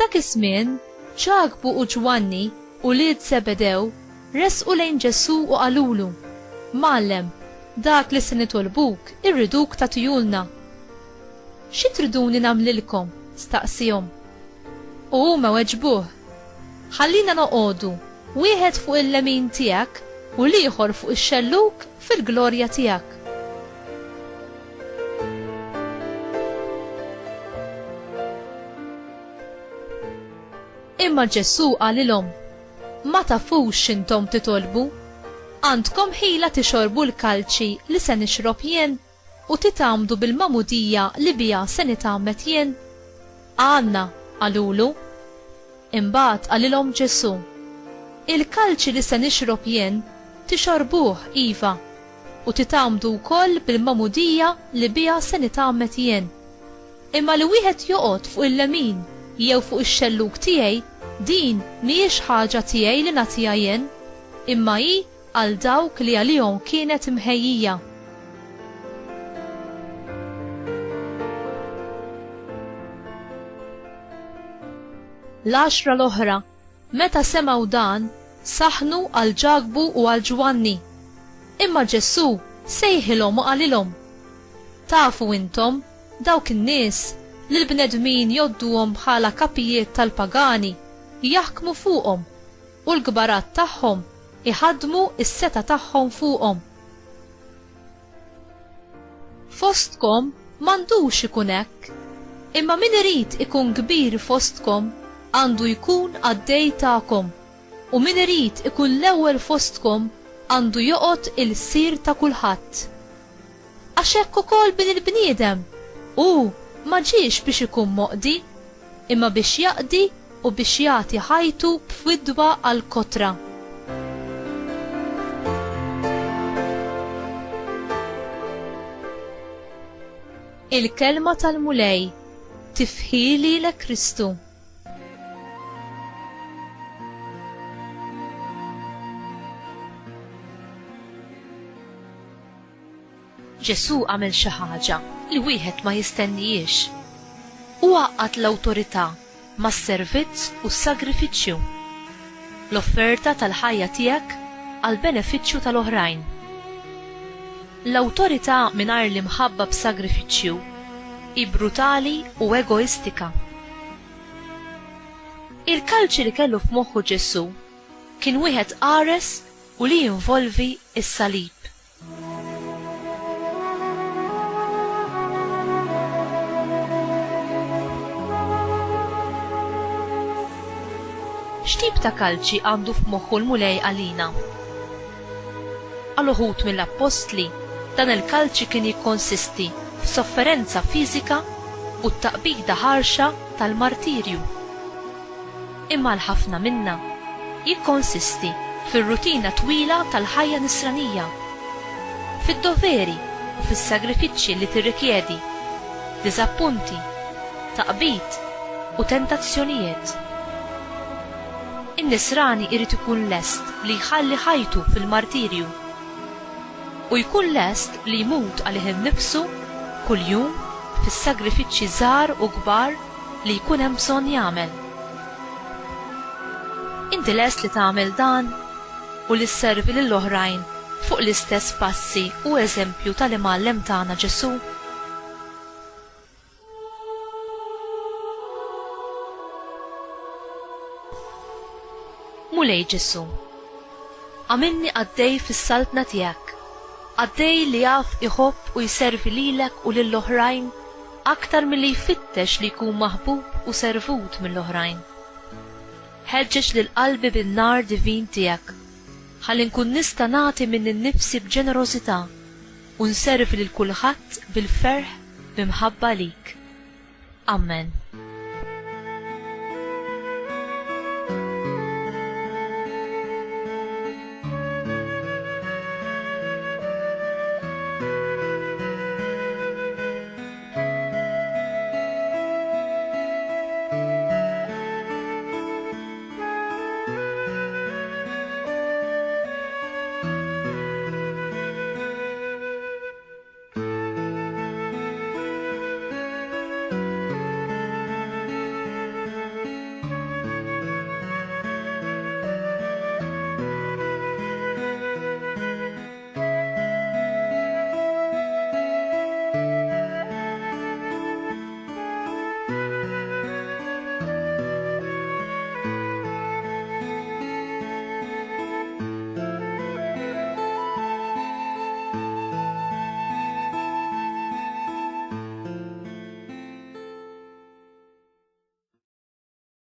F'dak iż-żmien Ġakbu u Ġwanni ulied Zebedew resqu lejn Ġesu u qalulu: Mgħallem, dak li se nitolbuk irriduk tagħtihulna. Xi triduni nagħmlilkom? staqsihom. U huma weġbuh: Ħallina noqogħdu, wieħed fuq il-lemin tiegħek u l-ieħor fuq ix-xelluk fil-glorja tiegħek. Imma Ġesu qalilhom: Ma tafux x'intom titolbu? Għandkom ħila tixorbu l-kalċi li se nixrob jien u titgħamdu bil-magħmudija li biha se nitgħammet jien? Għandna, qalulu. Imbagħad qalilhom Ġesu: Il-kalċi li se nixrob jien tixorbuh iva u titgħamdu wkoll bil-magħmudija li biha se nitgħammet jien. Imma li wieħed joqgħod fuq il-lemin jew fuq ix-xelluk tiegħi din mhijiex ħaġa tiegħi li nagħtiha jien, imma hi għal dawk li għalihom kienet imħejjija. L-10 l-oħra, meta semgħu dan, saħnu għal Ġakbu u għal Ġwanni. Imma Ġesu sejħilhom u qalilhom: Tafu intom dawk in-nies li l-bnedmin jodduhom bħala kapijiet tal-pagani jaħkmu fuqhom u l-gbarat tagħhom iħaddmu is-seta tagħhom fuqhom. Fostkom m'għandux ikun hekk, imma min irid ikun kbir fostkom għandu jkun għaddej tagħkom, u min irid ikun l-ewwel fostkom għandu joqgħod il-sir ta' kulħadd. Għax hekk ukoll bin il-bniedem hu ma ġiex biex ikun moqdi, imma biex jaqdi u biex jagħti ħajtu b'fidwa għal kotra. Il-kelma tal-mulej tifħili l Kristu. Ġesu għamel xi ħaġa li wieħed ma jistennijiex. U għaqqat l-awtorità mas-servizz u s-sagrifiċċju, l-offerta tal-ħajja tiegħek għal benefiċċju tal-oħrajn. L-awtorità mingħajr l-imħabba b'sagrifiċċju hi brutali u egoistika. Il-kalċi li kellu f'moħħu Ġesu kien wieħed qares u li jinvolvi s-salib. X'tip ta' kalċi għandu f'moħħu l-mulej għalina? Għal uħud mill-Apostli dan il-kalċi kien jikkonsisti f'sofferenza fiżika u t-taqbida ħarxa tal-martirju. Imma l-ħafna minna jikkonsisti fir-rutina twila tal-ħajja nisranija, fid-doveri u fis-sagrifiċċji li tirrikjedi, diżappunti, taqbid u tentazzjonijiet. In-nisrani irid ikun lest li jħalli ħajtu fil-martirju u jkun lest li jmut għalih innifsu kuljum fis-sagrifiċċji żgħar u kbar li jkun hemm bżonn jagħmel. Inti lest li tagħmel dan u li sservi lill-oħrajn fuq l-istess passi u eżempju tal-imgħallem tagħna Ġesu? Mulej Ġesu, għamilni għaddej fis-saltna tiegħek, għaddej li jaf iħobb u jservi lilek u lill-oħrajn aktar milli jfittex li jkun maħbub u servut mill-oħrajn. Ħeġġeġ lil qalbi bin-nar divin tiegħek, ħalli nkun nista' nagħti minn innifsi b'ġenerożità u nservi lil kulħadd bil-ferħ b'imħabba lik. Amen.